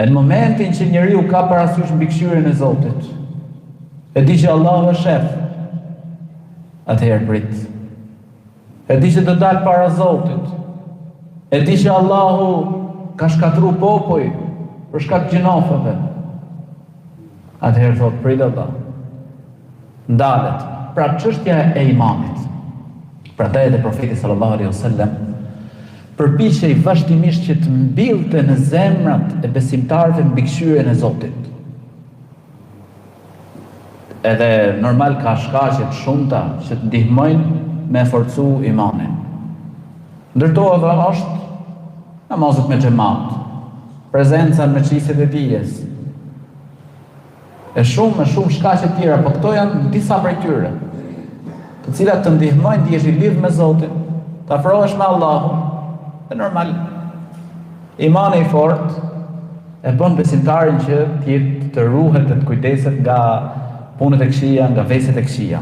E në momentin që njeriu ka parasysh mbikëqyrjen e Zotit, e di që Allahu është shef, atëherë prit. E di që do dalë para Zotit, e di që Allahu ka shkatru popuj për shkak të gjinofeve. Atëherë thot prit Allah. Ndalet. Pra çështja e imanit. Prandaj edhe profeti sallallahu alaihi wasallam përpiqej vazhdimisht që të mbillte në zemrat e besimtarëve mbikëqyrjen e Zotit. Edhe normal ka shkaqe të shumta që të ndihmojnë me forcu imanin. Ndërto edhe është namazet me xhamat, prezenca në mecliset e dijes, e shumë shkaqe të tjera, por këto janë disa prej tyre, të cilat të ndihmojnë të jesh i lidhur me Zotin, të afrohesh me Allahun. Dhe normal, imani i fortë e bën besimtarin që të ruhet dhe të kujdeset nga punët e këqija, nga veset e këqija.